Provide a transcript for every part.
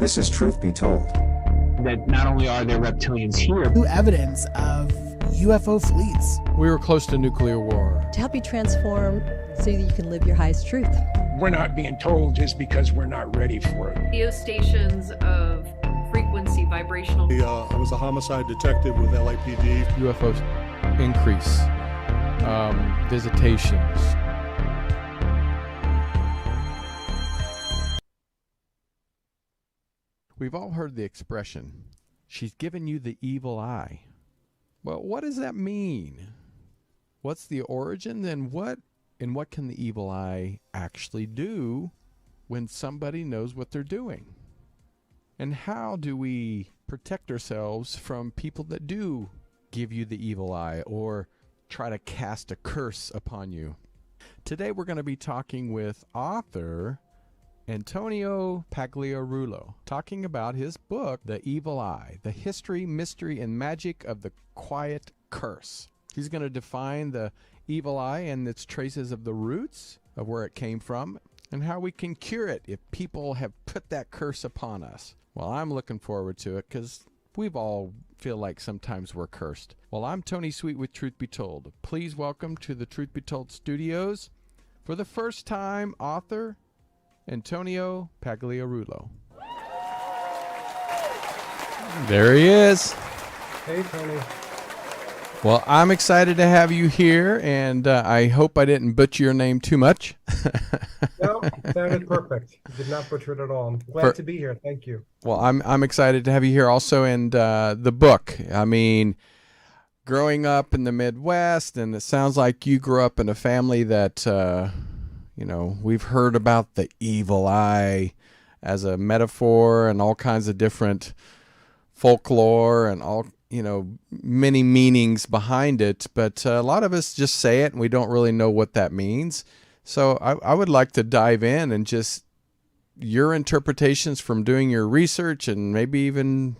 This is Truth Be Told. That not only are there reptilians here, new evidence of UFO fleets. We were close to nuclear war. To help you transform so that you can live your highest truth. We're not being told just because we're not ready for it. Radio stations of frequency, vibrational. I was a homicide detective with LAPD. UFOs increase visitations. We've all heard the expression, she's given you the evil eye. Well, what does that mean? What's the origin? Then what can the evil eye actually do when somebody knows what they're doing? And how do we protect ourselves from people that do give you the evil eye or try to cast a curse upon you? Today we're going to be talking with author Antonio Pagliarulo, talking about his book, The Evil Eye, The History, Mystery, and Magic of the Quiet Curse. He's going to define the evil eye and its traces of the roots of where it came from and how we can cure it if people have put that curse upon us. Well, I'm looking forward to it because we've all feel like sometimes we're cursed. Well, I'm Tony Sweet with Truth Be Told. Please welcome to the Truth Be Told studios, for the first time, author Antonio Pagliarulo. There he is. Hey, Tony. Well, I'm excited to have you here, and I hope I didn't butcher your name too much. No, it sounded perfect. You did not butcher it at all. I'm glad to be here. Thank you. Well, I'm excited to have you here also, and the book. I mean, growing up in the Midwest, and it sounds like you grew up in a family that, we've heard about the evil eye as a metaphor and all kinds of different folklore and all, many meanings behind it. But a lot of us just say it and we don't really know what that means. So I would like to dive in and just your interpretations from doing your research and maybe even,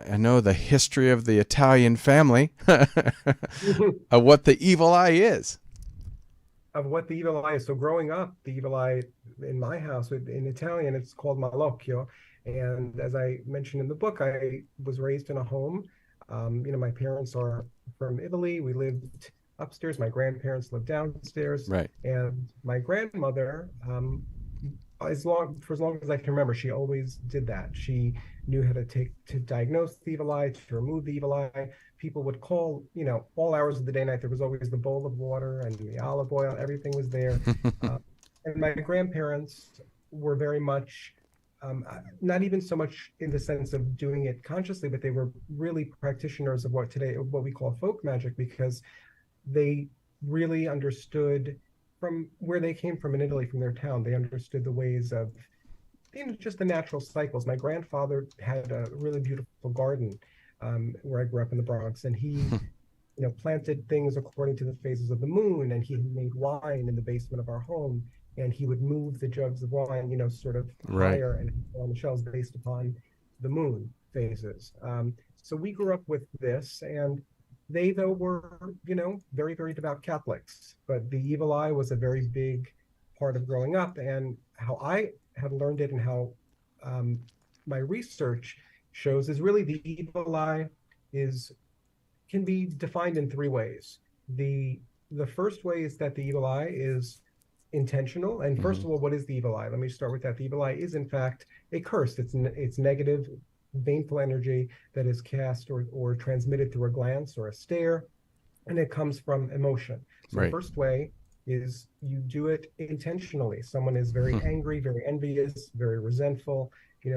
I know, the history of the Italian family of what the evil eye is. Of what the evil eye is. So growing up, the evil eye in my house, in Italian, it's called malocchio. And as I mentioned in the book, I was raised in a home. My parents are from Italy. We lived upstairs. My grandparents lived downstairs. Right. And my grandmother, for as long as I can remember, she always did that. She knew how to diagnose the evil eye, to remove the evil eye. People would call, all hours of the day and night. There was always the bowl of water and the olive oil. Everything was there. And my grandparents were very much, not even so much in the sense of doing it consciously, but they were really practitioners of what we call folk magic, because they really understood from where they came from in Italy, from their town. They understood the ways of, just the natural cycles. My grandfather had a really beautiful garden where I grew up in the Bronx, and he, planted things according to the phases of the moon, and he made wine in the basement of our home, and he would move the jugs of wine, sort of higher and on the shelves based upon the moon phases. So we grew up with this, and they, though, were, very, very devout Catholics, but the evil eye was a very big part of growing up, and how I had learned it and how my research shows is really the evil eye can be defined in three ways. The first way is that the evil eye is intentional. And first of all, what is the evil eye? Let me start with that. The evil eye is, in fact, a curse. It's negative, baneful energy that is cast or transmitted through a glance or a stare, and it comes from emotion. So the first way is you do it intentionally. Someone is very angry, very envious, very resentful.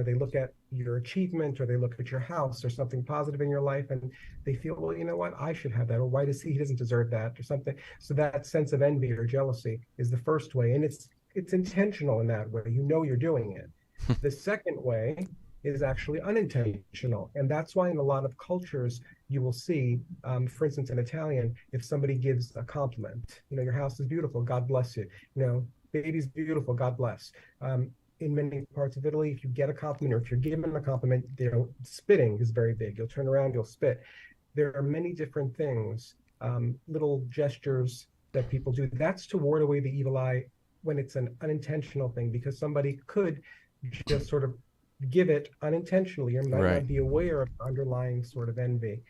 They look at your achievement, or they look at your house or something positive in your life, and they feel, well, you know what, I should have that, or why does he doesn't deserve that, or something. So that sense of envy or jealousy is the first way, and it's intentional in that way. You're doing it. The second way is actually unintentional, and that's why in a lot of cultures you will see, for instance, in Italian, if somebody gives a compliment, your house is beautiful, God bless you. Baby's beautiful, God bless. In many parts of Italy, if you get a compliment, or if you're given a compliment, spitting is very big. You'll turn around, you'll spit. There are many different things, little gestures that people do. That's to ward away the evil eye when it's an unintentional thing, because somebody could just sort of give it unintentionally. You might Right. not be aware of underlying sort of envy.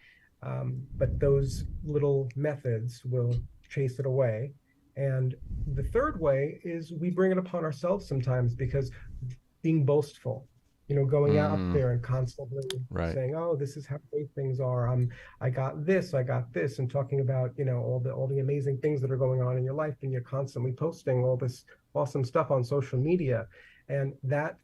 But those little methods will chase it away. And the third way is we bring it upon ourselves sometimes, because being boastful, going out there and constantly Right. saying, "Oh, this is how great things are. I got this, and talking about, all the amazing things that are going on in your life, and you're constantly posting all this awesome stuff on social media, and that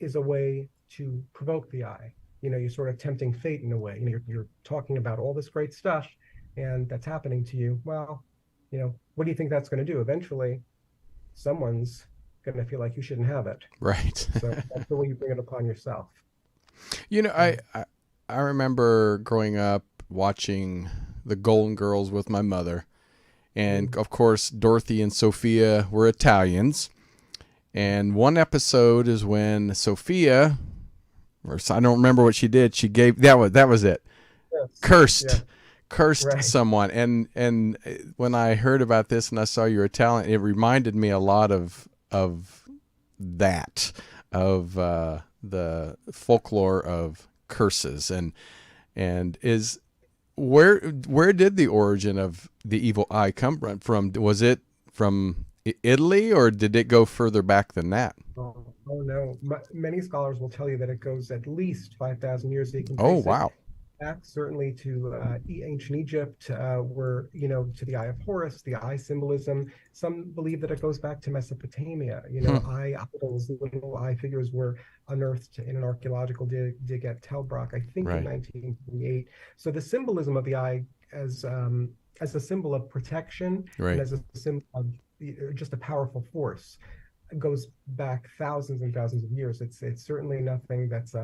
is a way to provoke the eye. You're sort of tempting fate in a way. You're talking about all this great stuff, and that's happening to you. Well, what do you think that's going to do? Eventually, someone's going to feel like you shouldn't have it. Right. So that's the way you bring it upon yourself. I remember growing up watching the Golden Girls with my mother. And of course, Dorothy and Sophia were Italians. And one episode is when Sophia, or I don't remember what she did. She gave, that was it. Yes. Cursed Right. someone. And when I heard about this and I saw you were Italian, it reminded me a lot of that, of the folklore of curses, and is where did the origin of the evil eye come from? Was it from Italy, or did it go further back than that? Oh no. Many scholars will tell you that it goes at least 5,000 years. So you can Oh, trace it wow. back certainly to ancient Egypt, where, to the Eye of Horus, the eye symbolism. Some believe that it goes back to Mesopotamia. Eye idols, little eye figures were unearthed in an archaeological dig at Tel Brak, I think, Right. in 1948. So the symbolism of the eye as a symbol of protection, Right. and as a symbol of just a powerful force, goes back thousands and thousands of years. It's certainly nothing that's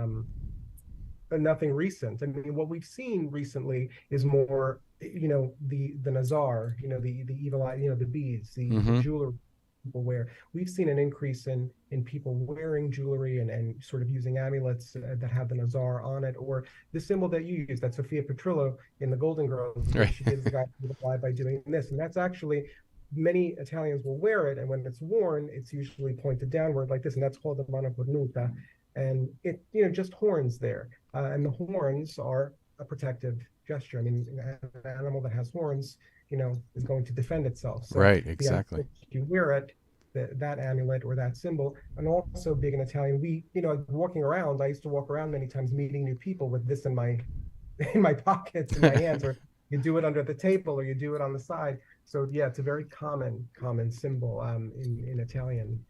nothing recent. I mean, what we've seen recently is more, the Nazar, the evil eye, the beads, the jewelry people wear. We've seen an increase in people wearing jewelry and sort of using amulets that have the Nazar on it, or the symbol that you use, that Sophia Petrillo in the Golden Girls, Right. she gives the guy the lie by doing this, and that's actually, many Italians will wear it, and when it's worn, it's usually pointed downward like this, and that's called the mano cornuta, and it, just horns there, and the horns are a protective gesture. I mean, an animal that has horns, is going to defend itself. So Right, exactly. if you wear it, that amulet or that symbol, and also being an Italian, we, walking around, I used to walk around many times meeting new people with this in my pockets, in my hands, or you do it under the table, or you do it on the side. So yeah, it's a very common symbol in Italian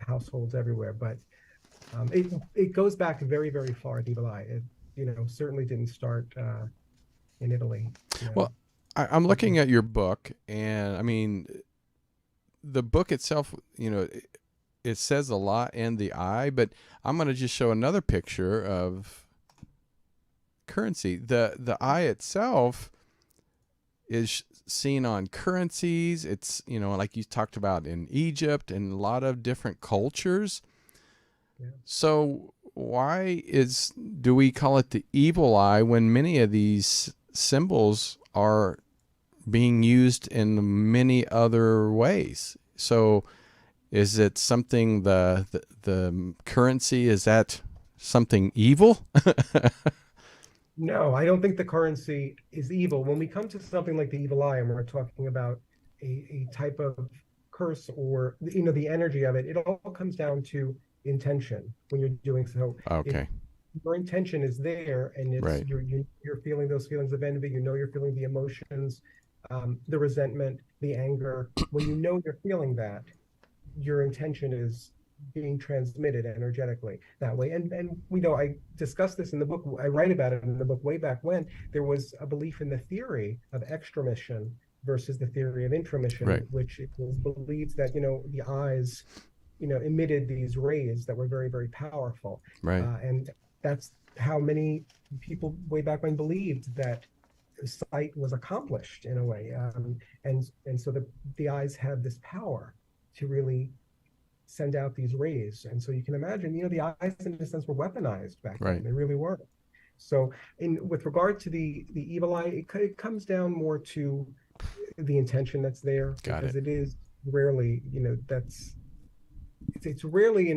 households everywhere. But it goes back very, very far. The evil eye, it certainly didn't start in Italy. Well, I'm looking at your book, and I mean, the book itself, it says a lot in the eye, but I'm going to just show another picture of currency. The eye itself is seen on currencies. It's, like you talked about in Egypt and a lot of different cultures. Yeah. So why do we call it the evil eye when many of these symbols are being used in many other ways? So is it something, the currency, is that something evil? No, I don't think the currency is evil. When we come to something like the evil eye, and we're talking about a type of curse, or the energy of it, it all comes down to intention when you're doing so. Okay. If your intention is there, and it's Right. you're feeling those feelings of envy, you're feeling the emotions, the resentment, the anger. When you're feeling that, your intention is being transmitted energetically that way. And I discussed this in the book. I write about it in the book way back when. There was a belief in the theory of extramission versus the theory of intramission, Right. which it was believed that the eyes emitted these rays that were very, very powerful. Right. And that's how many people way back when believed that sight was accomplished in a way. And so the eyes have this power to really send out these rays. And so you can imagine, the eyes in a sense were weaponized back Right. then. They really were. So with regard to the evil eye, it comes down more to the intention that's there. Got because it. it is rarely, it's rarely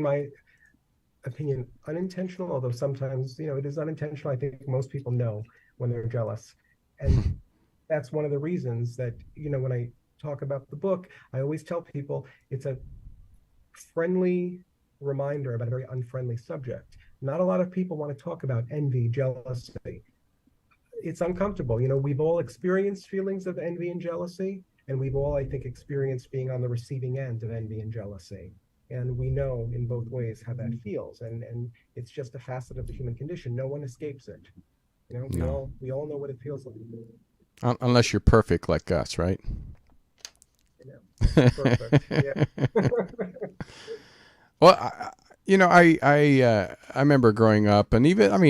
opinion, unintentional, although sometimes, it is unintentional. I think most people know when they're jealous. And that's one of the reasons that, when I talk about the book, I always tell people it's a friendly reminder about a very unfriendly subject. Not a lot of people want to talk about envy, jealousy. It's uncomfortable. We've all experienced feelings of envy and jealousy, and we've all, I think, experienced being on the receiving end of envy and jealousy. And we know in both ways how that feels. And it's just a facet of the human condition. No one escapes it. We all know what it feels like. Unless you're perfect like us, right? Perfect. Yeah. Well, I remember growing up, and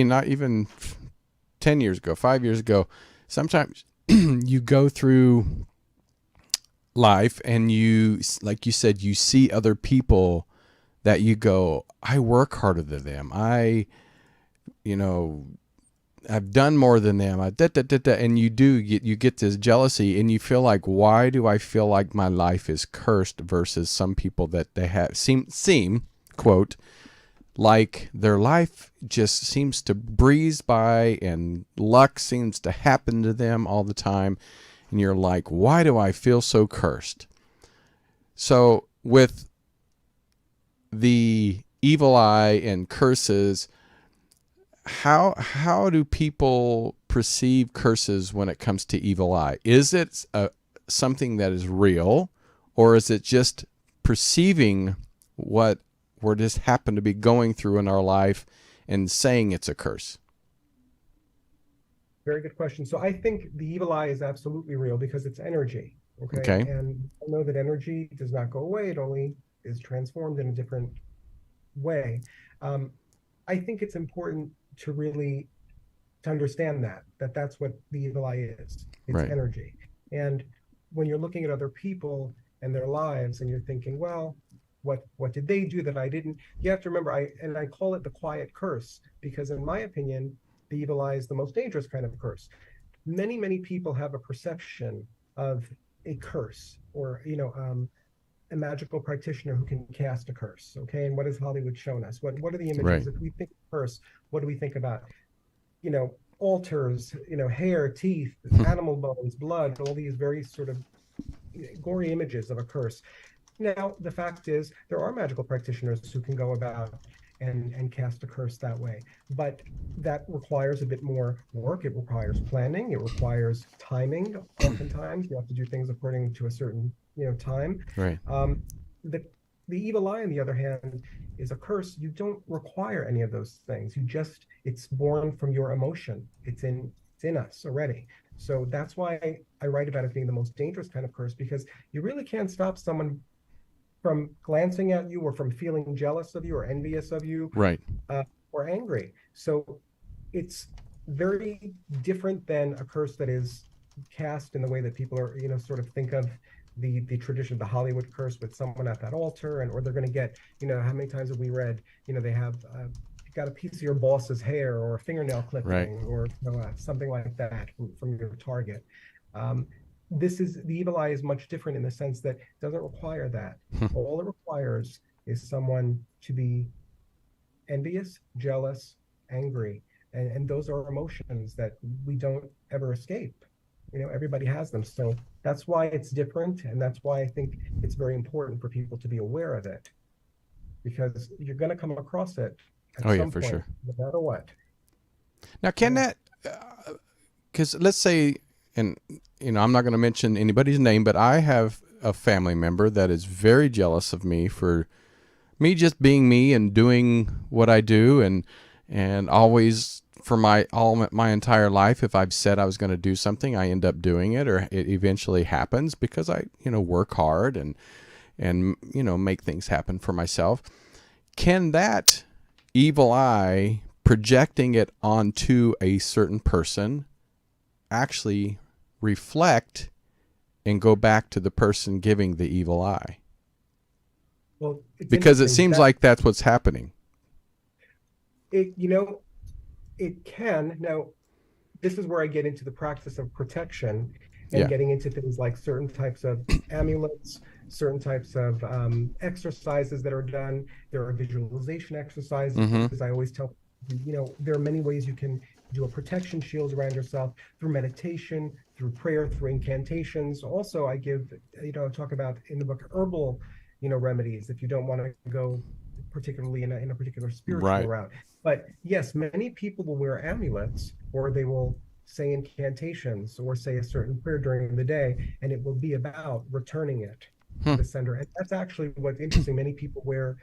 not even 10 years ago, 5 years ago, sometimes you go through life and you, like you said, you see other people that you go, I work harder than them. I've done more than them. And you get this jealousy, and you feel like, why do I feel like my life is cursed versus some people that they have seem quote like their life just seems to breeze by and luck seems to happen to them all the time. And you're like, why do I feel so cursed? So with the evil eye and curses, how do people perceive curses when it comes to evil eye? Is it something that is real, or is it just perceiving what we're just happen to be going through in our life and saying it's a curse? Very good question. So I think the evil eye is absolutely real because it's energy. Okay. And I know that energy does not go away. It only is transformed in a different way. I think it's important to understand that's what the evil eye is. It's right. Energy. And when you're looking at other people and their lives and you're thinking, well, what did they do that I didn't? You have to remember, I call it the quiet curse, because in my opinion, the evil eye is the most dangerous kind of curse. Many, many people have a perception of a curse, or a magical practitioner who can cast a curse. Okay, and what has Hollywood shown us? What are the images? Right. If we think curse, what do we think about? Altars, hair, teeth, animal bones, blood, all these very sort of gory images of a curse. Now, the fact is, there are magical practitioners who can go about and cast a curse that way. But that requires a bit more work. It requires planning. It requires timing. Oftentimes, you have to do things according to a certain time. Right. The evil eye, on the other hand, is a curse. You don't require any of those things. It's born from your emotion. It's in us already. So that's why I write about it being the most dangerous kind of curse, because you really can't stop someone from glancing at you, or from feeling jealous of you, or envious of you, right, or angry. So it's very different than a curse that is cast in the way that people are, sort of think of the tradition, the Hollywood curse, with someone at that altar, or they're going to get, how many times have we read, they have got a piece of your boss's hair, or a fingernail clipping, right, or something like that from your target. The evil eye is much different in the sense that it doesn't require that. All it requires is someone to be envious, jealous, angry. And those are emotions that we don't ever escape. Everybody has them. So that's why it's different. And that's why I think it's very important for people to be aware of it, because you're going to come across it at some for point, sure, no matter what. Now, can that, because let's say, and I'm not going to mention anybody's name, but I have a family member that is very jealous of me for me just being me and doing what I do, and always for my entire life, if I've said I was going to do something, I end up doing it, or it eventually happens because I work hard and make things happen for myself. Can that evil eye, projecting it onto a certain person, actually reflect and go back to the person giving the evil eye? Well, because it seems like that's what's happening. It can. Now, this is where I get into the practice of protection and getting into things like certain types of amulets, certain types of exercises that are done. There are visualization exercises. I always tell you, there are many ways you can do a protection shield around yourself through meditation, through prayer, through incantations. Also, I give, talk about in the book herbal, remedies if you don't want to go particularly in a particular spiritual route. But yes, many people will wear amulets, or they will say incantations or say a certain prayer during the day, and it will be about returning it to the sender. And that's actually what's interesting. Many people wear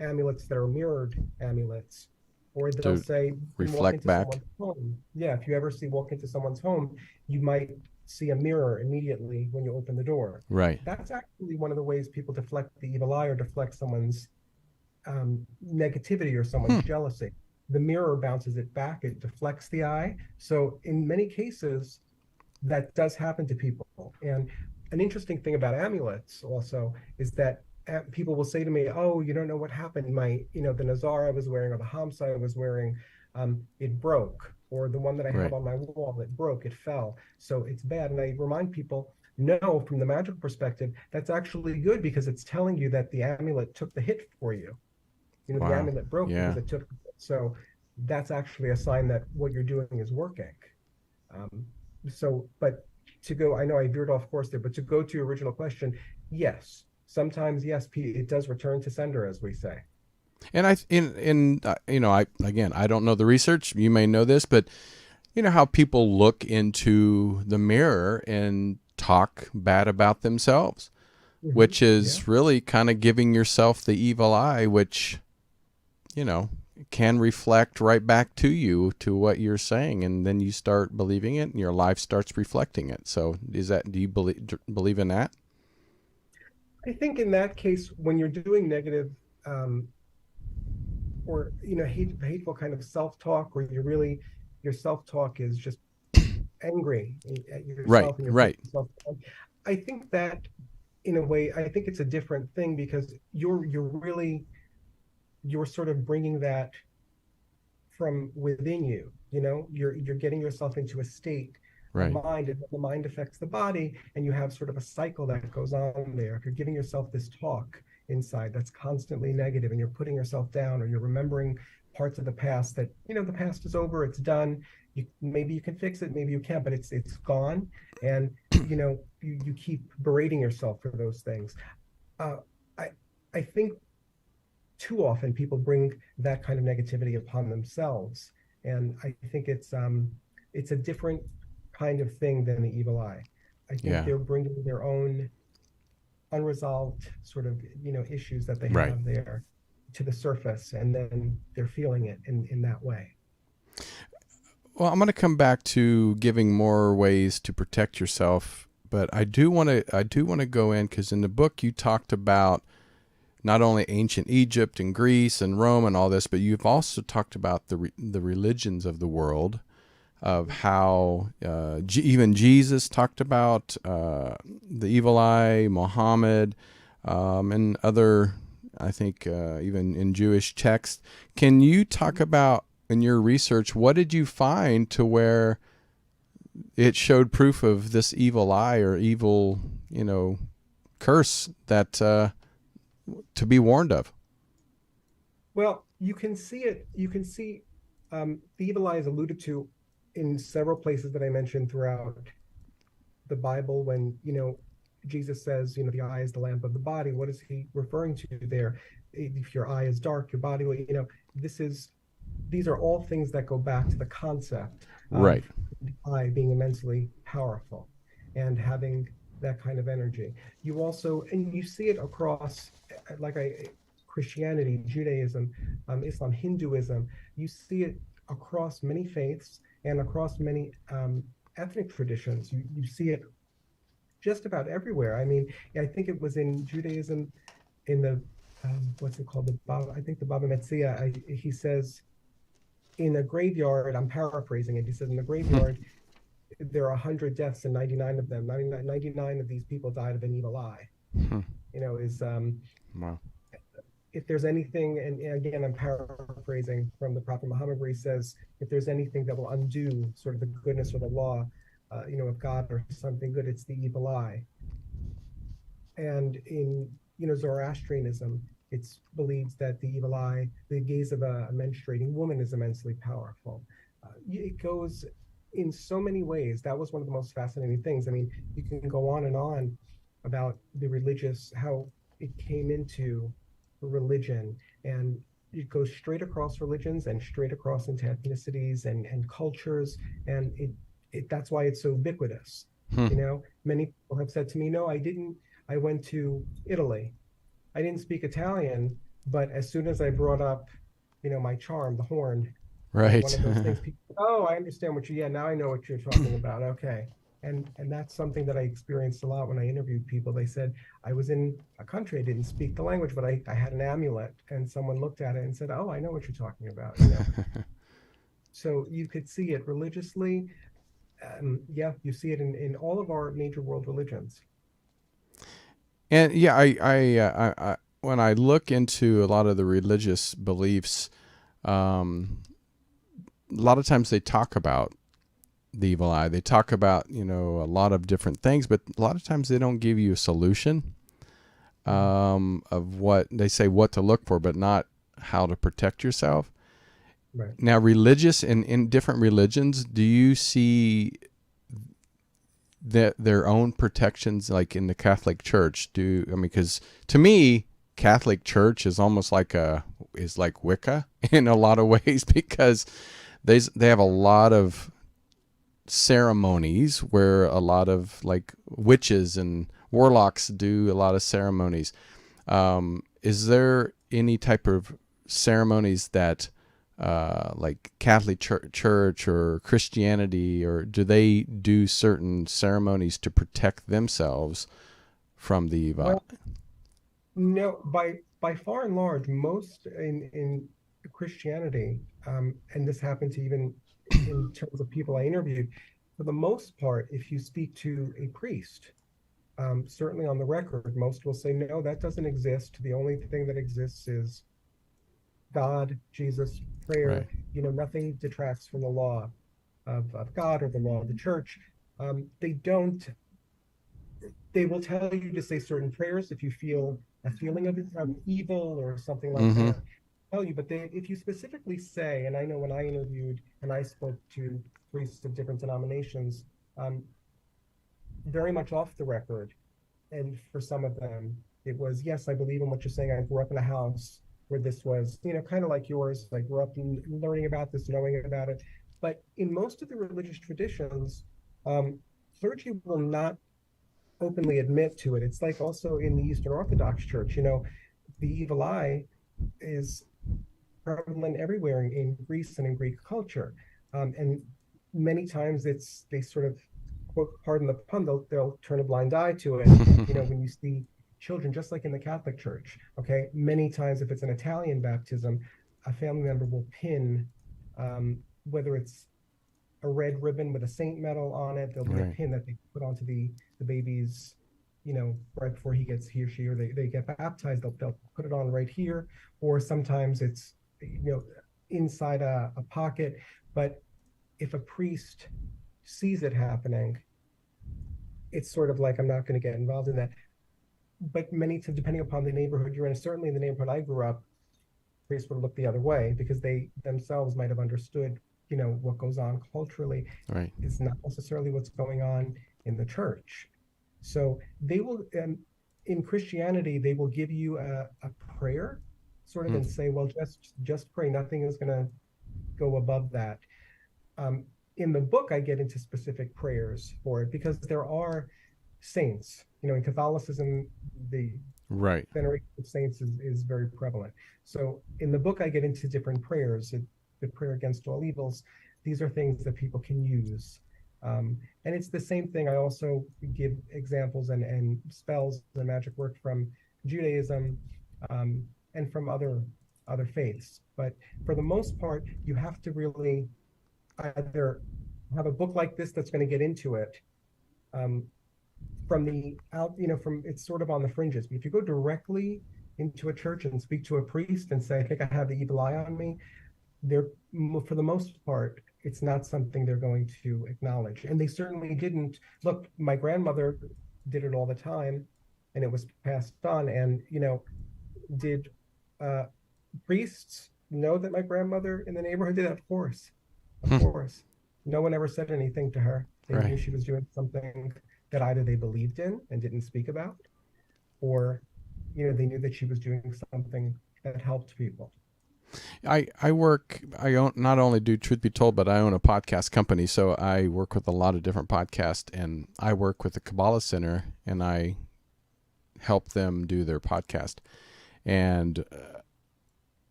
amulets that are mirrored amulets, or they'll say reflect back. Home. Yeah, if you ever walk into someone's home, you might see a mirror immediately when you open the door. Right. That's actually one of the ways people deflect the evil eye or deflect someone's negativity or someone's jealousy. The mirror bounces it back, it deflects the eye. So in many cases, that does happen to people. And an interesting thing about amulets also is that people will say to me, oh, you don't know what happened. The Nazar I was wearing, or the Hamsa I was wearing, it broke. Or the one that I have on my wall, it broke, it fell. So it's bad. And I remind people, no, from the magical perspective, that's actually good, because it's telling you that the amulet took the hit for you. The amulet broke because it took. So that's actually a sign that what you're doing is working. But to go, I know I veered off course there, but to go to your original question, yes, sometimes, yes, it does return to sender, as we say. And I don't know the research. You may know this, but you know how people look into the mirror and talk bad about themselves, which is really kind of giving yourself the evil eye, which, can reflect right back to you, to what you're saying, and then you start believing it, and your life starts reflecting it. So, do you believe in that? I think in that case, when you're doing negative, or hateful kind of self-talk, where your self-talk is just angry at yourself, right. I think that, in a way, I think it's a different thing, because you're sort of bringing that from within you. You're getting yourself into a state of mind, and the mind affects the body, and you have sort of a cycle that goes on there. If you're giving yourself this talk inside that's constantly negative, and you're putting yourself down, or you're remembering parts of the past that, the past is over, it's done. Maybe you can fix it, maybe you can't, but it's gone, and you keep berating yourself for those things. I think too often people bring that kind of negativity upon themselves, and I think it's a different kind of thing than the evil eye. I think they're bringing their own unresolved sort of issues that they have there to the surface, and then they're feeling it in that way. Well, I'm going to come back to giving more ways to protect yourself, but I do want to go in, because in the book you talked about not only ancient Egypt and Greece and Rome and all this, but you've also talked about the religions of the world, of how even Jesus talked about the evil eye, Muhammad, and other, I think, even in Jewish texts. Can you talk about, in your research, what did you find to where it showed proof of this evil eye or evil, curse that to be warned of? Well, you can see it. You can see the evil eye is alluded to in several places that I mentioned throughout the Bible. When Jesus says, the eye is the lamp of the body. What is he referring to there? If your eye is dark, your body will. These are all things that go back to the concept of the eye being immensely powerful and having that kind of energy. You also, and you see it across, Christianity, Judaism, Islam, Hinduism. You see it across many faiths and across many ethnic traditions. You see it just about everywhere. I mean, I think it was in Judaism, in the what's it called? I think the Baba Metzia. He says, in a graveyard, I'm paraphrasing it. He said, in the graveyard, there are 100 deaths, and 99 of them, 99 of these people died of an evil eye. Wow. If there's anything, and again, I'm paraphrasing from the Prophet Muhammad, where he says, if there's anything that will undo sort of the goodness or the law, of God or something good, it's the evil eye. And in, Zoroastrianism, it's believed that the evil eye, the gaze of a menstruating woman, is immensely powerful. It goes in so many ways. That was one of the most fascinating things. I mean, you can go on and on about the religious, how it came into religion, and it goes straight across religions and straight across into ethnicities and cultures, and that's why it's so ubiquitous. Many people have said to me, no, I went to Italy, I didn't speak Italian, but as soon as I brought up, my charm, the horn, Right. one of those things, people, oh, I understand yeah, now I know what you're talking about. Okay. And that's something that I experienced a lot when I interviewed people. They said, I was in a country, I didn't speak the language, but I had an amulet, and someone looked at it and said, oh, I know what you're talking about. So you could see it religiously. Yeah, you see it in all of our major world religions. And yeah, I when I look into a lot of the religious beliefs, a lot of times they talk about the evil eye. They talk about, a lot of different things, but a lot of times they don't give you a solution of what they say, what to look for, but not how to protect yourself. Right. Now, religious in different religions, do you see their own protections, like in the Catholic Church? Because to me, Catholic Church is almost like Wicca in a lot of ways, because they have a lot of ceremonies where a lot of like witches and warlocks do a lot of ceremonies. Is there any type of ceremonies that like Catholic Church or Christianity, or do they do certain ceremonies to protect themselves from the evil? Well, no, by far and large, most in Christianity, and this happened to even in terms of people I interviewed, for the most part, if you speak to a priest, certainly on the record, most will say, no, that doesn't exist. The only thing that exists is God, Jesus, prayer. Right. Nothing detracts from the law of God or the law of the church. They will tell you to say certain prayers if you feel a feeling of evil or something like that. Tell you, but if you specifically say, and I know when I interviewed and I spoke to priests of different denominations, very much off the record, and for some of them, it was, yes, I believe in what you're saying. I grew up in a house where this was, kind of like yours. I grew up learning about this, knowing about it. But in most of the religious traditions, clergy will not openly admit to it. It's like also in the Eastern Orthodox Church, the evil eye is prevalent everywhere in Greece and in Greek culture. And many times they sort of, quote, pardon the pun, they'll turn a blind eye to it. When you see children, just like in the Catholic Church, okay, many times if it's an Italian baptism, a family member will pin, whether it's a red ribbon with a saint medal on it, there'll be a pin that they put onto the baby's, right before he or she, or they get baptized, they'll put it on right here, or sometimes it's, inside a pocket. But if a priest sees it happening, it's sort of like, I'm not going to get involved in that. But many times, depending upon the neighborhood you're in, certainly in the neighborhood I grew up, priests would look the other way because they themselves might have understood, what goes on culturally is not necessarily what's going on in the church. So they will, in Christianity, they will give you a prayer, sort of, and say, well, just pray. Nothing is going to go above that. In the book, I get into specific prayers for it because there are saints. In Catholicism, the veneration of saints is very prevalent. So in the book, I get into different prayers. The prayer against all evils. These are things that people can use. And it's the same thing. I also give examples and spells and magic work from Judaism and from other faiths. But for the most part, you have to really either have a book like this that's going to get into it from it's sort of on the fringes. But if you go directly into a church and speak to a priest and say, I think I have the evil eye on me, for the most part, it's not something they're going to acknowledge. And they certainly didn't. Look, my grandmother did it all the time. and it was passed on. And did priests know that my grandmother in the neighborhood did? Of course, of course. No one ever said anything to her. They knew she was doing something that either they believed in and didn't speak about, or they knew that she was doing something that helped people. I own, not only do Truth Be Told, but I own a podcast company. So I work with a lot of different podcasts, and I work with the Kabbalah Center, and I help them do their podcast. And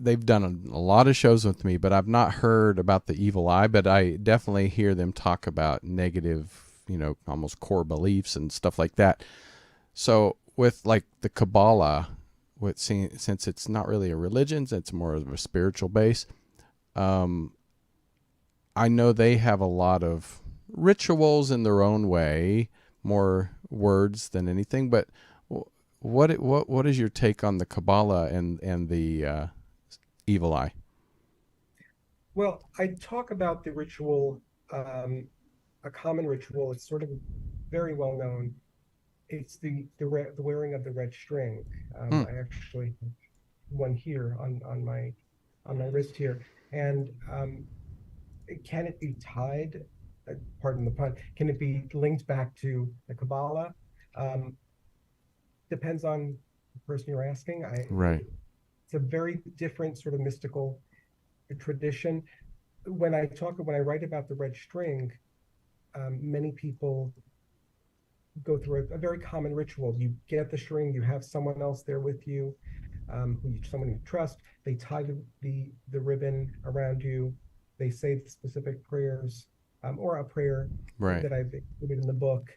they've done a lot of shows with me, but I've not heard about the evil eye, but I definitely hear them talk about negative, almost core beliefs and stuff like that. So with like the Kabbalah, since it's not really a religion, it's more of a spiritual base. I know they have a lot of rituals in their own way, more words than anything. But what is your take on the Kabbalah and the evil eye? Well, I talk about the ritual, a common ritual. It's sort of very well known. It's the wearing of the red string. I actually have one here on my wrist here, and can it be tied? Pardon the pun. Can it be linked back to the Kabbalah? Depends on the person you're asking. Right. It's a very different sort of mystical tradition. When I write about the red string, many people go through a very common ritual. You get the string, you have someone else there with you, someone you trust. They tie the ribbon around you. They say the specific prayers, or a prayer that I've included in the book.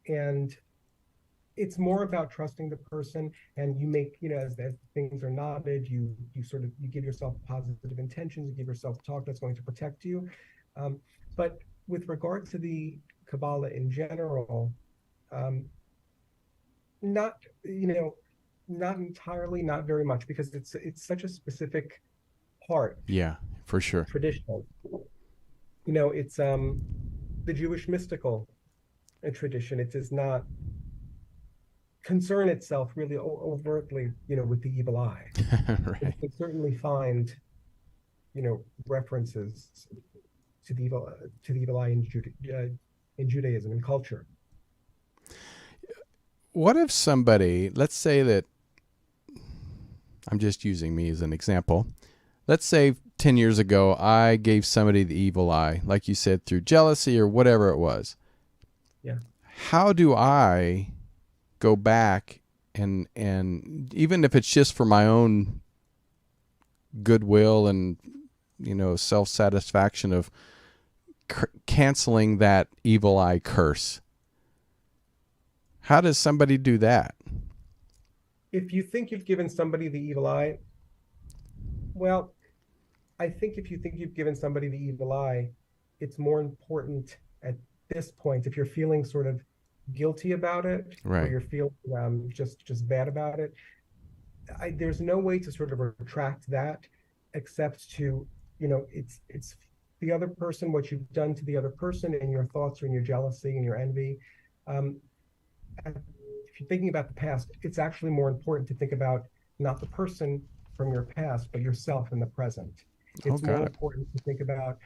And it's more about trusting the person, and you make, as things are nodded, you give yourself positive intentions, you give yourself talk that's going to protect you. But with regard to the Kabbalah in general, not entirely, not very much, because it's such a specific part. Yeah, for sure. Traditional. It's the Jewish mystical tradition. It does not concern itself really overtly, with the evil eye. Right. It can certainly find, references to the evil eye in Judaism and culture. What if somebody, let's say that, I'm just using me as an example. Let's say 10 years ago, I gave somebody the evil eye, like you said, through jealousy or whatever it was. Yeah. How do I go back and even if it's just for my own goodwill and, self-satisfaction of canceling that evil eye curse? How does somebody do that? If you think you've given somebody the evil eye, well, I think if you think you've given somebody the evil eye, it's more important at this point, if you're feeling sort of guilty about it, right, or you're feeling just bad about it, there's no way to sort of retract that except to, it's the other person, what you've done to the other person, and your thoughts and your jealousy and your envy. If you're thinking about the past, it's actually more important to think about not the person from your past, but yourself in the present. It's more important to think about,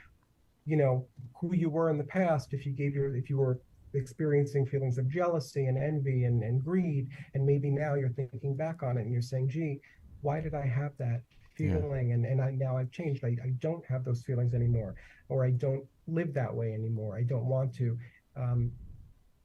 who you were in the past. If you were experiencing feelings of jealousy and envy and greed, and maybe now you're thinking back on it and you're saying, gee, why did I have that feeling? Yeah. And now I've changed. I don't have those feelings anymore, or I don't live that way anymore. I don't want to.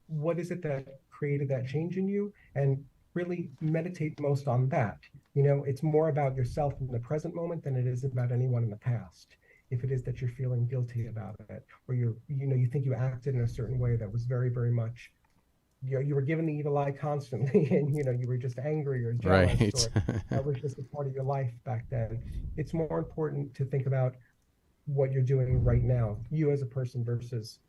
What is it that created that change in you? And really meditate most on that. It's more about yourself in the present moment than it is about anyone in the past. If it is that you're feeling guilty about it, or you think you acted in a certain way that was very, very much, you were given the evil eye constantly, and you were just angry or jealous, right, or that was just a part of your life back then. It's more important to think about what you're doing right now, you as a person, versus,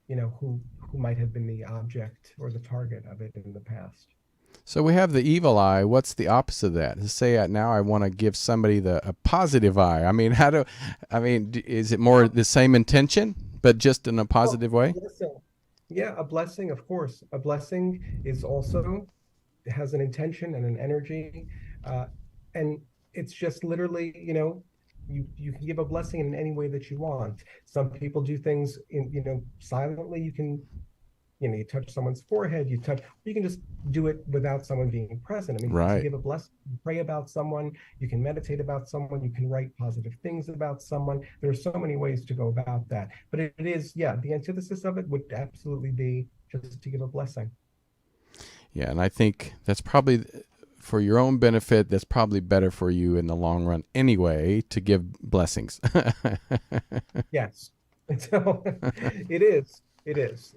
who might have been the object or the target of it in the past. So we have the evil eye. What's the opposite of that? To say now I want to give somebody a positive eye. Is it more the same intention, but just in a positive way? Listen, Yeah, a blessing, of course. A blessing is also has an intention and an energy, uh, and it's just literally, you can give a blessing in any way that you want. Some people do things in, silently. You touch someone's forehead, you can just do it without someone being present. I mean, to Right. give a blessing, pray about someone, you can meditate about someone, you can write positive things about someone. There are so many ways to go about that. But it is, yeah, the antithesis of it would absolutely be just to give a blessing. Yeah, and I think that's probably for your own benefit. That's probably better for you in the long run anyway to give blessings. Yes. So it is. It is.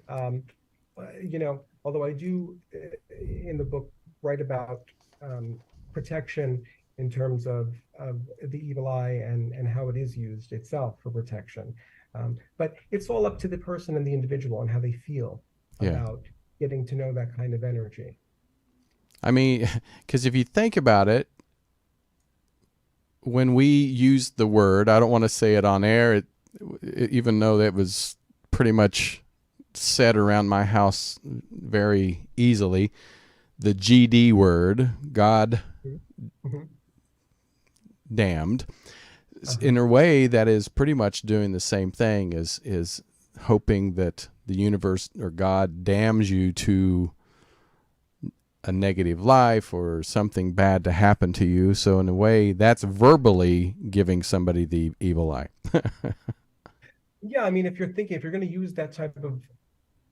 Although I do in the book write about protection in terms of the evil eye and how it is used itself for protection. But it's all up to the person and the individual and how they feel Yeah. about getting to know that kind of energy. I mean, because if you think about it, when we use the word, I don't want to say it on air, even though that was pretty much said around my house very easily, the GD word, God Mm-hmm. damned, Uh-huh. in a way that is pretty much doing the same thing, is hoping that the universe or God damns you to a negative life or something bad to happen to you. So in a way, that's verbally giving somebody the evil eye. Yeah, I mean, if you're going to use that type of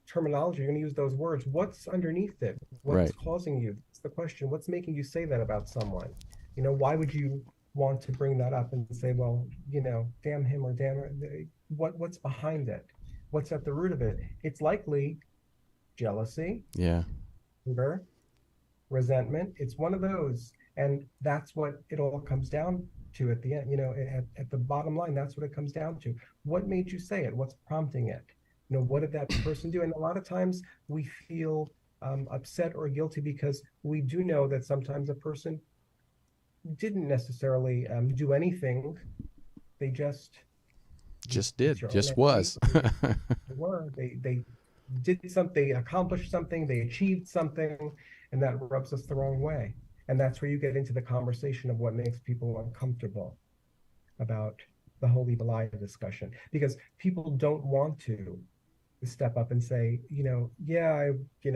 terminology, you're going to use those words, what's underneath it? What's Right. causing you? It's the question. What's making you say that about someone? Why would you want to bring that up and say, well, damn him or damn her? What's behind it? What's at the root of it? It's likely jealousy, Yeah. anger, resentment. It's one of those. And that's what it all comes down to at the end. At the bottom line, that's what it comes down to. What made you say it? What's prompting it? What did that person do? And a lot of times we feel upset or guilty because we do know that sometimes a person didn't necessarily do anything. They just Did. Just was. they did something, they accomplished something, they achieved something, and that rubs us the wrong way. And that's where you get into the conversation of what makes people uncomfortable about the whole evil eye discussion, because people don't want to step up and say, yeah, I,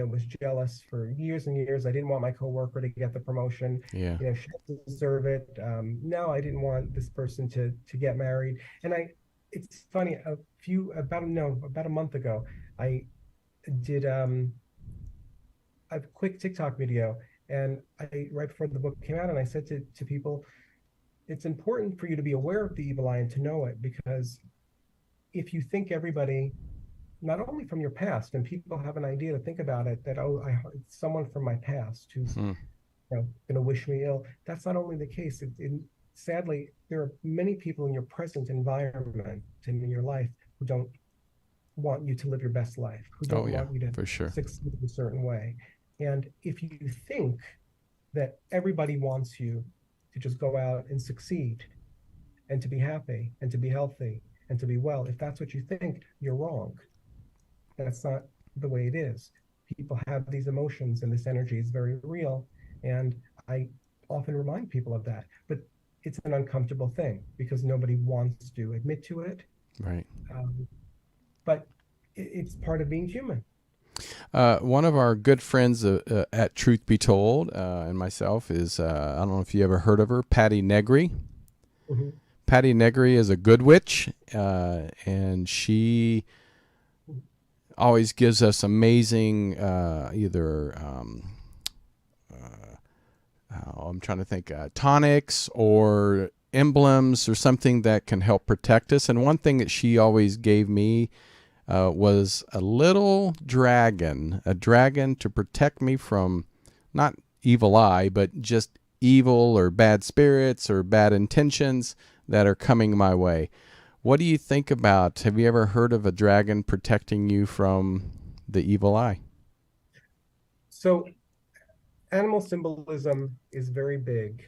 was jealous for years and years. I didn't want my coworker to get the promotion. Yeah. She doesn't deserve it. No, I didn't want this person to get married. And it's funny. About a month ago, I did a quick TikTok video, and right before the book came out, and I said to people, it's important for you to be aware of the evil eye and to know it, because if you think everybody, not only from your past, and people have an idea to think about it, that, oh, it's someone from my past who's going to wish me ill. That's not only the case. Sadly, there are many people in your present environment and in your life who don't want you to live your best life, who don't want you to for sure. succeed in a certain way. And if you think that everybody wants you to just go out and succeed and to be happy and to be healthy and to be well, if that's what you think, you're wrong. That's not the way it is. People have these emotions, and this energy is very real. And I often remind people of that. But it's an uncomfortable thing because nobody wants to admit to it. Right. But it's part of being human. One of our good friends at Truth Be Told and myself is, I don't know if you ever heard of her, Patty Negri. Mm-hmm. Patty Negri is a good witch, and she always gives us amazing I'm trying to think, tonics or emblems or something that can help protect us. And one thing that she always gave me was a little dragon, to protect me from not evil eye, but just evil or bad spirits or bad intentions that are coming my way. What do you think about, have you ever heard of a dragon protecting you from the evil eye? So animal symbolism is very big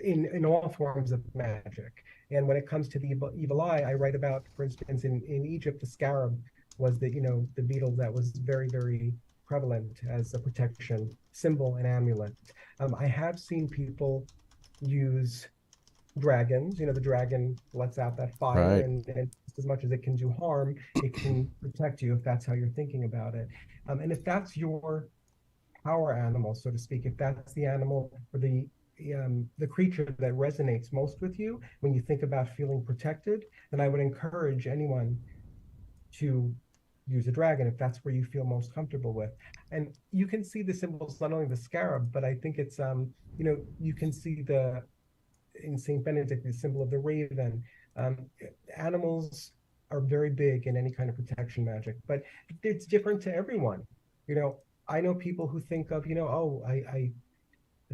in all forms of magic. And when it comes to the evil eye, I write about, for instance, in Egypt, the scarab was the, the beetle that was very, very prevalent as a protection symbol and amulet. I have seen people use dragons. The dragon lets out that fire, Right. and as much as it can do harm, it can protect you if that's how you're thinking about it. And if that's your power animal, so to speak, if that's the animal or the creature that resonates most with you when you think about feeling protected, then I would encourage anyone to use a dragon if that's where you feel most comfortable with. And you can see the symbols, not only the scarab, but I think it's you can see in Saint Benedict the symbol of the raven. Animals are very big in any kind of protection magic, but it's different to everyone. I know people who think of, I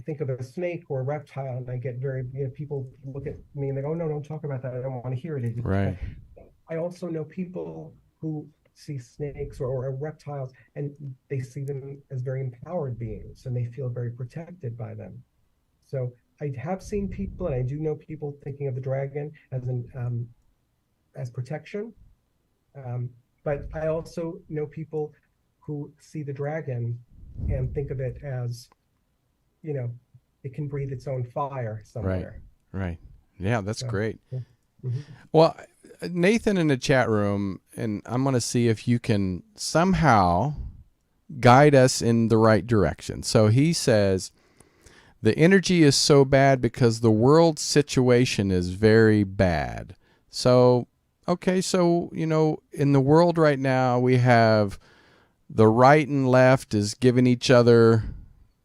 think of a snake or a reptile, and I get very, people look at me and they go, oh, no, don't talk about that. I don't want to hear it. Right. I also know people who see snakes or reptiles, and they see them as very empowered beings, and they feel very protected by them. So I have seen people, and I do know people thinking of the dragon as protection. But I also know people who see the dragon and think of it as, it can breathe its own fire somewhere. Right. Yeah, that's great. Yeah. Mm-hmm. Well, Nathan in the chat room, and I'm going to see if you can somehow guide us in the right direction. So he says, the energy is so bad because the world situation is very bad. So, okay, so, in the world right now, we have the right and left is giving each other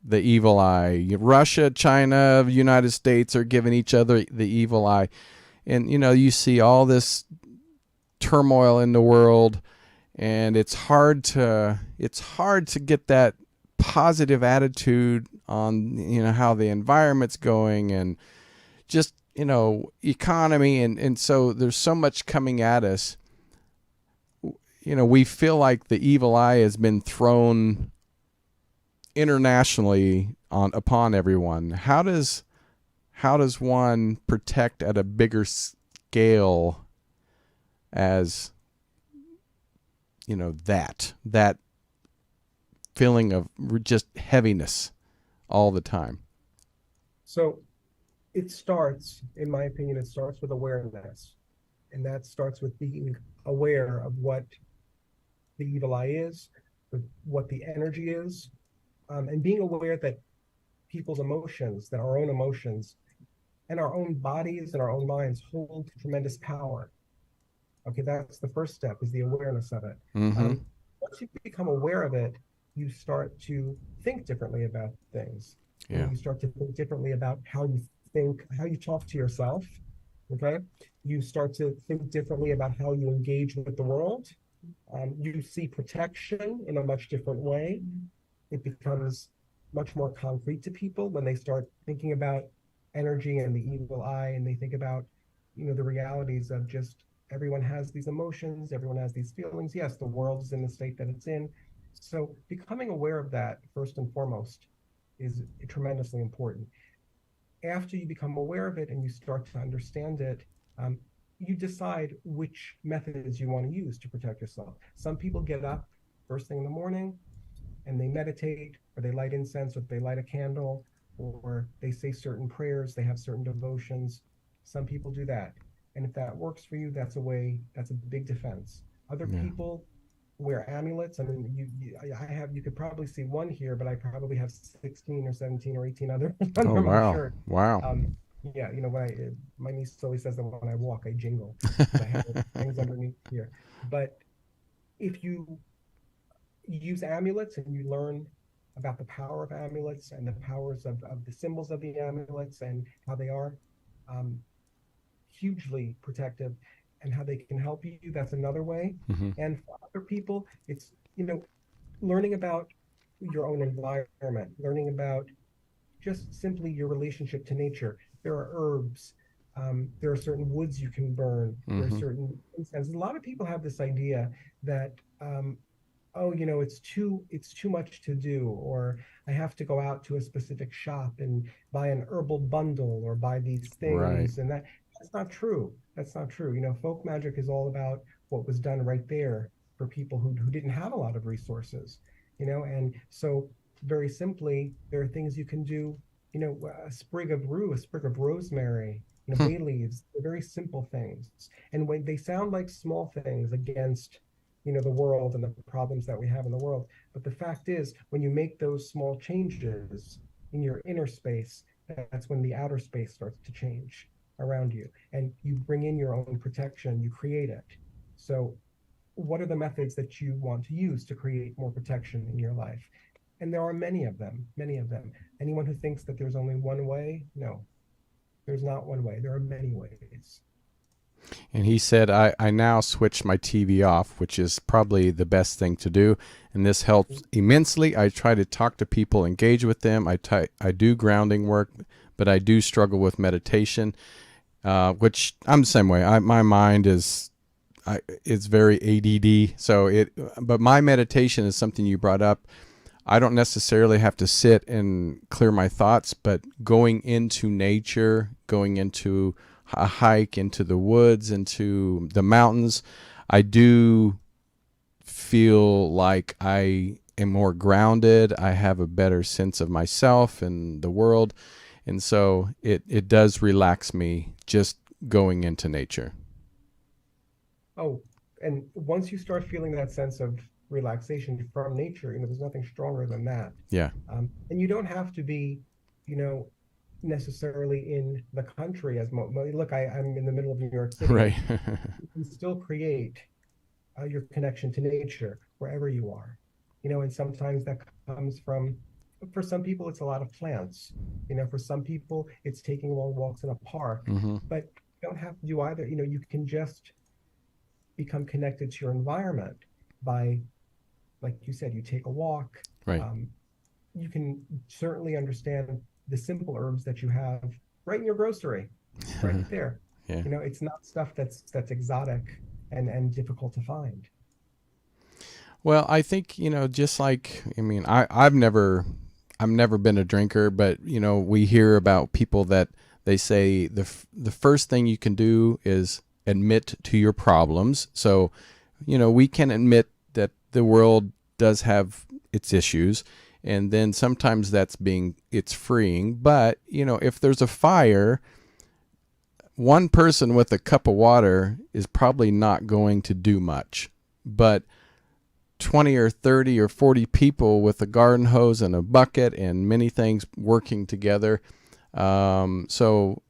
the evil eye. Russia, China, United States are giving each other the evil eye. And, you see all this turmoil in the world, and it's hard to get that positive attitude on, how the environment's going and just, economy. And so there's so much coming at us. We feel like the evil eye has been thrown internationally upon everyone. How does one protect at a bigger scale as that feeling of just heaviness all the time? So it starts, in my opinion, with awareness. And that starts with being aware of what the evil eye is, what the energy is, and being aware that people's emotions, that our own emotions and our own bodies and our own minds hold tremendous power. Okay, that's the first step, is the awareness of it. Mm-hmm. Once you become aware of it, you start to think differently about things. Yeah. You start to think differently about how you think, how you talk to yourself. Okay, you start to think differently about how you engage with the world. You see protection in a much different way. It becomes much more concrete to people when they start thinking about energy and the evil eye, and they think about, the realities of just everyone has these emotions, everyone has these feelings. Yes, the world is in the state that it's in. So becoming aware of that, first and foremost, is tremendously important. After you become aware of it and you start to understand it, you decide which methods you want to use to protect yourself. Some people get up first thing in the morning and they meditate, or they light incense, or they light a candle, or they say certain prayers, they have certain devotions. Some people do that. And if that works for you, that's a big defense. Other people wear amulets. I mean, you could probably see one here, but I probably have 16 or 17 or 18 others under my shirt. Wow. Yeah, my niece always says that when I walk, I jingle. I have things underneath here. But if you use amulets and you learn about the power of amulets and the powers of the symbols of the amulets and how they are hugely protective and how they can help you, that's another way. Mm-hmm. And for other people, it's, learning about your own environment, learning about just simply your relationship to nature. There are herbs, there are certain woods you can burn, there are certain incense. A lot of people have this idea that it's too much to do, or I have to go out to a specific shop and buy an herbal bundle or buy these things. Right. And that's not true. Folk magic is all about what was done right there for people who didn't have a lot of resources, and so very simply, there are things you can do, a sprig of rue, a sprig of rosemary, bay leaves. They're very simple things, and when they sound like small things against the world and the problems that we have in the world, but the fact is, when you make those small changes in your inner space, that's when the outer space starts to change around you, and you bring in your own protection, you create it. So what are the methods that you want to use to create more protection in your life? And there are many of them. Anyone who thinks that there's only one way, no, there's not one way. There are many ways. And he said, I now switch my TV off, which is probably the best thing to do. And this helps immensely. I try to talk to people, engage with them. I do grounding work, but I do struggle with meditation, which I'm the same way. My mind is it's very ADD. But my meditation is something you brought up. I don't necessarily have to sit and clear my thoughts, but going into nature, going into a hike, into the woods, into the mountains, I do feel like I am more grounded. I have a better sense of myself and the world. And so it does relax me just going into nature. Oh, and once you start feeling that sense of relaxation from nature, there's nothing stronger than that. Yeah. And you don't have to be, necessarily in the country look, I'm in the middle of New York City. Right. You can still create your connection to nature wherever you are, and sometimes that comes from, for some people, it's a lot of plants, for some people, it's taking long walks in a park, but you don't have to do either. You can just become connected to your environment by, like you said, you take a walk. Right. You can certainly understand the simple herbs that you have right in your grocery, right there. Yeah. It's not stuff that's exotic and difficult to find. Well, I think, just like, I've never been a drinker, but, we hear about people that they say the first thing you can do is admit to your problems. So, we can admit that the world does have its issues. And then sometimes it's freeing. But, if there's a fire, one person with a cup of water is probably not going to do much. But 20 or 30 or 40 people with a garden hose and a bucket and many things working together. So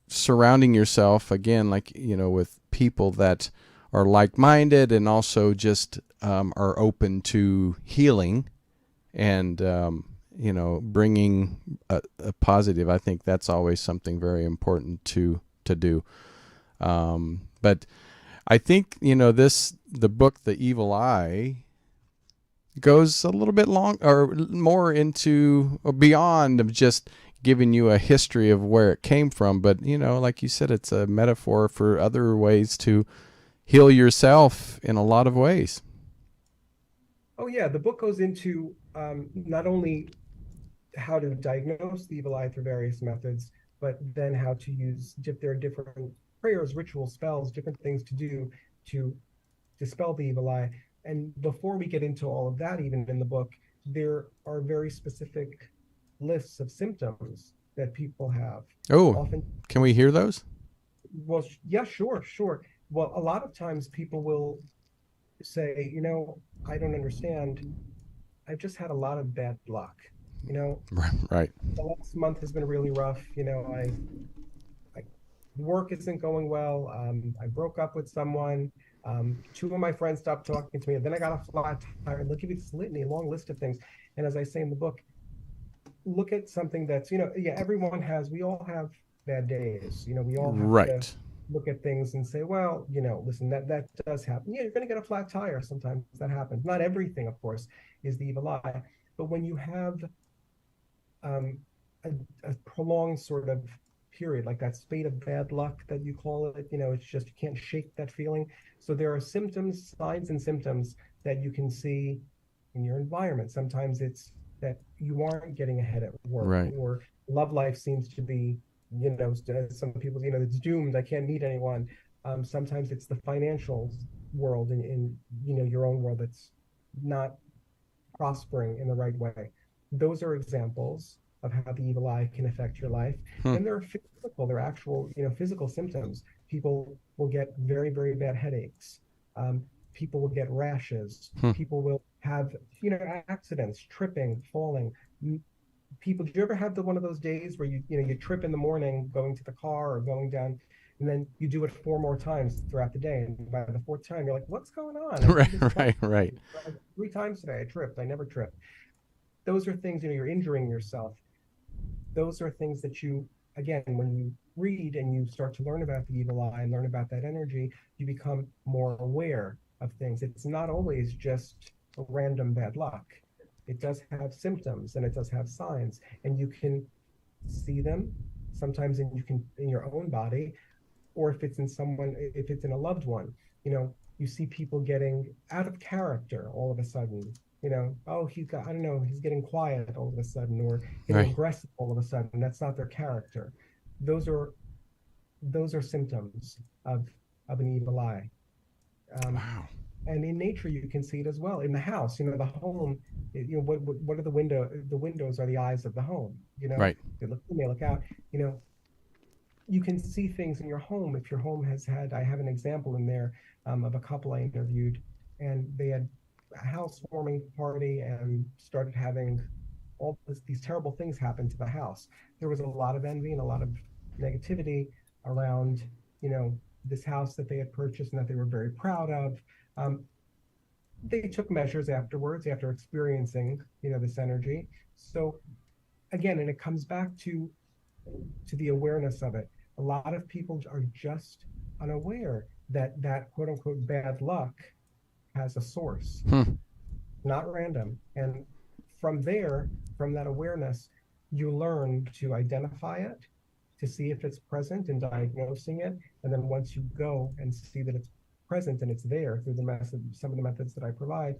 surrounding yourself, again, like, with people that are like-minded and also just are open to healing and, bringing a positive. I think that's always something very important to do. But I think, the book, The Evil Eye, goes a little bit long or more into beyond of just giving you a history of where it came from. But, like you said, it's a metaphor for other ways to heal yourself in a lot of ways. Oh, yeah. The book goes into not only how to diagnose the evil eye through various methods, but then how to use, there are different prayers, rituals, spells, different things to do to dispel the evil eye. And before we get into all of that, even in the book, there are very specific lists of symptoms that people have. Oh, often, can we hear those? Well, yeah, sure. Well, a lot of times people will say, I don't understand. I've just had a lot of bad luck. Right. The last month has been really rough. Work isn't going well. I broke up with someone. 2 of my friends stopped talking to me, and then I got a flat tire. And they'll give you this litany, a long list of things. And as I say in the book, look at something that's, we all have bad days. We all have to look at things and say, well, listen, that does happen. Yeah, you're going to get a flat tire. Sometimes that happens. Not everything, of course, is the evil eye. But when you have a prolonged sort of period, like that spate of bad luck that you call it, it's just, you can't shake that feeling. So there are symptoms, signs and symptoms that you can see in your environment. Sometimes it's that you aren't getting ahead at work, right, or love life seems to be, some people, it's doomed. I can't meet anyone. Sometimes it's the financials world, in your own world that's not prospering in the right way. Those are examples of how the evil eye can affect your life. Then there are they're actual, physical symptoms. People will get very, very bad headaches. People will get rashes. People will have, accidents, tripping, falling. People, do you ever have one of those days where you trip in the morning going to the car or going down, and then you do it 4 more times throughout the day, and by the 4th time you're like, what's going on? Right. 3 times today I tripped. I never tripped. Those are things, you're injuring yourself. Those are things that again, when you read and you start to learn about the evil eye and learn about that energy, you become more aware of things. It's not always just a random bad luck. It does have symptoms and it does have signs, and you can see them sometimes in your own body, or if it's in a loved one. You see people getting out of character all of a sudden. Oh, he's getting quiet all of a sudden, or getting aggressive all of a sudden. That's not their character. Those are symptoms of an evil eye. Wow. And in nature, you can see it as well. In the house, the home, what are the windows? The windows are the eyes of the home. Right. They look in, they look out. You can see things in your home. If your home I have an example in there of a couple I interviewed, and they had a housewarming party and started having all these terrible things happen to the house. There was a lot of envy and a lot of negativity around, this house that they had purchased and that they were very proud of. They took measures afterwards, after experiencing, this energy. So again, and it comes back to the awareness of it. A lot of people are just unaware that quote unquote bad luck has a source, not random. And from that awareness, you learn to identify it, to see if it's present and diagnosing it. And then once you go and see that it's present and it's there through some of the methods that I provide,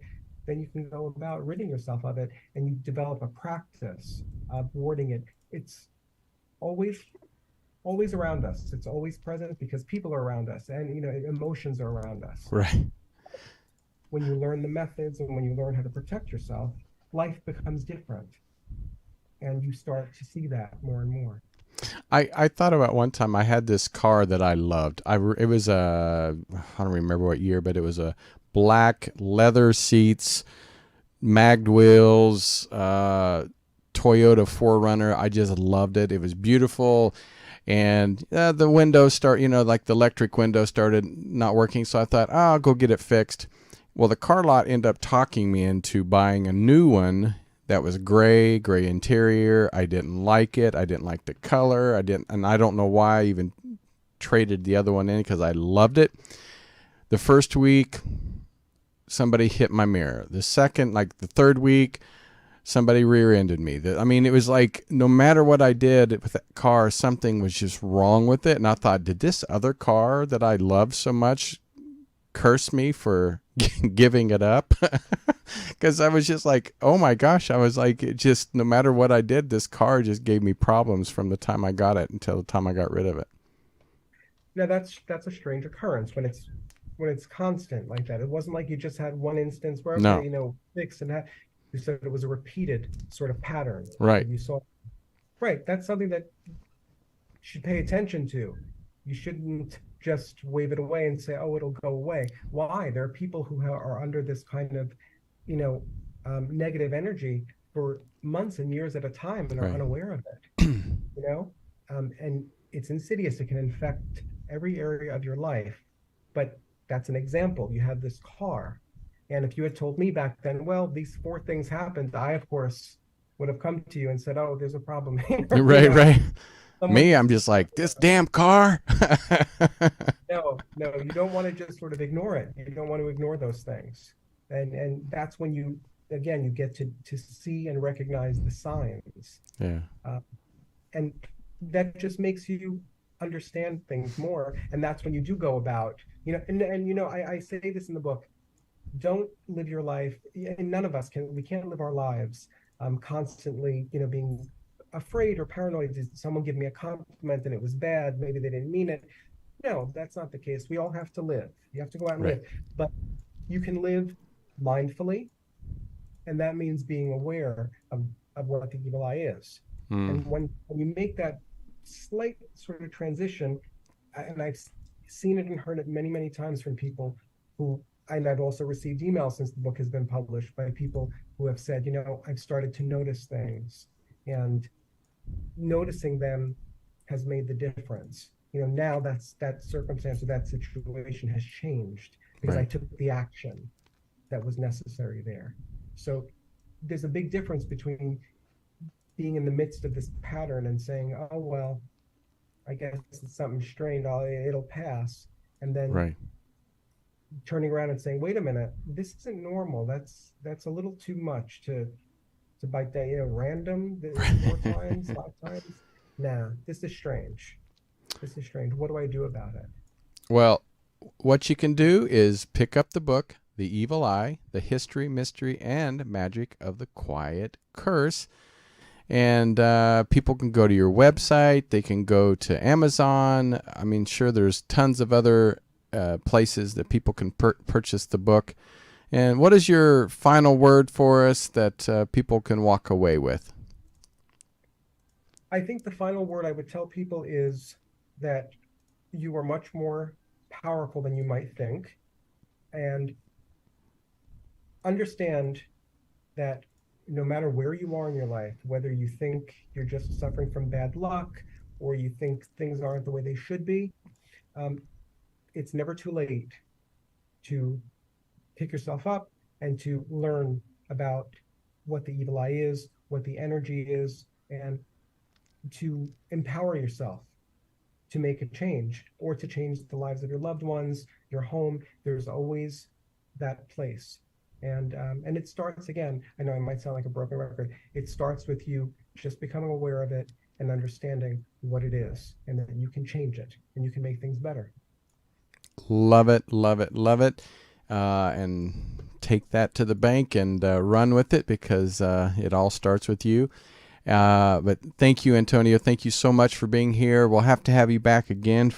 then you can go about ridding yourself of it, and you develop a practice of warding it. It's always around us. It's always present because people are around us, and emotions are around us. Right. When you learn the methods and when you learn how to protect yourself, life becomes different, and you start to see that more and more. I thought about one time I had this car that I loved. It was I don't remember what year, but it was a black leather seats, magged wheels, Toyota 4Runner. I just loved it. It was beautiful. And the windows like the electric window started not working. So I thought, I'll go get it fixed. Well, the car lot ended up talking me into buying a new one that was gray interior. I didn't like it. I didn't like the color. And I don't know why I even traded the other one in, because I loved it. The first week, somebody hit my mirror. The third week, somebody rear-ended me. It was like no matter what I did with that car, something was just wrong with it. And I thought, did this other car that I loved so much curse me for giving it up? Because I was just like, oh my gosh, I was like, it just, no matter what I did, this car just gave me problems from the time I got it until the time I got rid of it. Now that's a strange occurrence when it's constant like that. It wasn't like you just had one instance where fixed and you said it was a repeated sort of pattern. Right. You saw. Right. That's something that you should pay attention to. You shouldn't just wave it away and say, oh, it'll go away. Why? There are people who are under this kind of, negative energy for months and years at a time and are unaware of it, and it's insidious. It can infect every area of your life. But that's an example. You have this car. And if you had told me back then, well, these 4 things happened, I, of course, would have come to you and said, oh, there's a problem here. Right. Me, I'm just like, this damn car. No, you don't want to just sort of ignore it. You don't want to ignore those things. And that's when you get to see and recognize the signs. Yeah. And that just makes you understand things more. And that's when you do go about, I say this in the book, don't live your life, and none of us we can't live our lives constantly, being afraid or paranoid. Did someone give me a compliment and it was bad? Maybe they didn't mean it. No, that's not the case. We all have to live. You have to go out and Right. live. But you can live mindfully, and that means being aware of what the evil eye is. And when you make that slight sort of transition, and I've seen it and heard it many, many times from people who, and I've also received emails since the book has been published by people who have said, I've started to notice things, and noticing them has made the difference. Now that circumstance or that situation has changed because I Right. took the action that was necessary there. So there's a big difference between being in the midst of this pattern and saying, oh, well, I guess it's something strange, it'll pass. And then Right. turning around and saying, wait a minute, this isn't normal. That's a little too much to bite that, random, 4 times, 5 times. Nah, this is strange. This is strange. What do I do about it? Well, what you can do is pick up the book, The Evil Eye, The History, Mystery, and Magic of the Quiet Curse. And people can go to your website. They can go to Amazon. I mean, sure, there's tons of other places that people can purchase the book. And what is your final word for us that people can walk away with? I think the final word I would tell people is that you are much more powerful than you might think. And understand that no matter where you are in your life, whether you think you're just suffering from bad luck or you think things aren't the way they should be, it's never too late to pick yourself up and to learn about what the evil eye is, what the energy is, and to empower yourself to make a change or to change the lives of your loved ones, your home. There's always that place. And it starts, again, I know it might sound like a broken record, it starts with you just becoming aware of it and understanding what it is, and that you can change it and you can make things better. Love it, love it, love it. And take that to the bank and run with it, because it all starts with you. But thank you, Antonio. Thank you so much for being here. We'll have to have you back again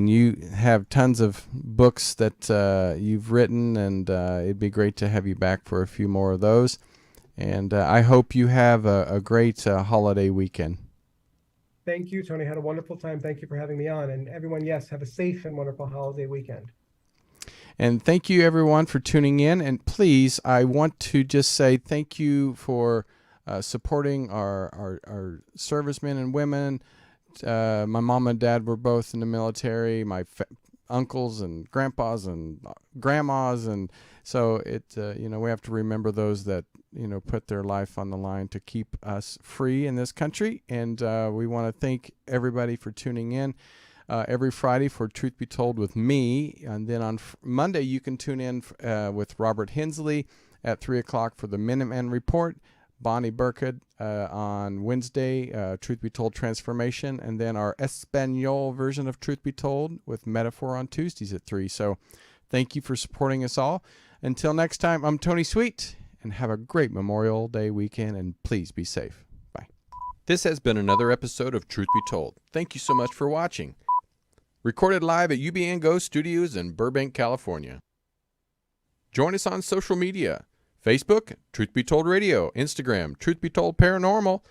you have tons of books that you've written, and it'd be great to have you back for a few more of those. And I hope you have a great holiday weekend. Thank you, Tony. I had a wonderful time. Thank you for having me on. And everyone, yes, have a safe and wonderful holiday weekend. And thank you, everyone, for tuning in. And please, I want to just say thank you for supporting our servicemen and women. My mom and dad were both in the military. My uncles and grandpas and grandmas, and so we have to remember those that put their life on the line to keep us free in this country. And we want to thank everybody for tuning in every Friday for Truth Be Told with me, and then on Monday you can tune in with Robert Hensley at 3:00 for the Minuteman Report. Bonnie Burkert on Wednesday, Truth Be Told Transformation, and then our Espanol version of Truth Be Told with Metaphor on Tuesdays at 3. So thank you for supporting us all. Until next time, I'm Tony Sweet, and have a great Memorial Day weekend, and please be safe. Bye. This has been another episode of Truth Be Told. Thank you so much for watching. Recorded live at UBN Go Studios in Burbank, California. Join us on social media. Facebook, Truth Be Told Radio. Instagram, Truth Be Told Paranormal.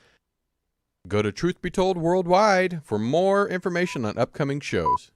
Go to Truth Be Told Worldwide for more information on upcoming shows.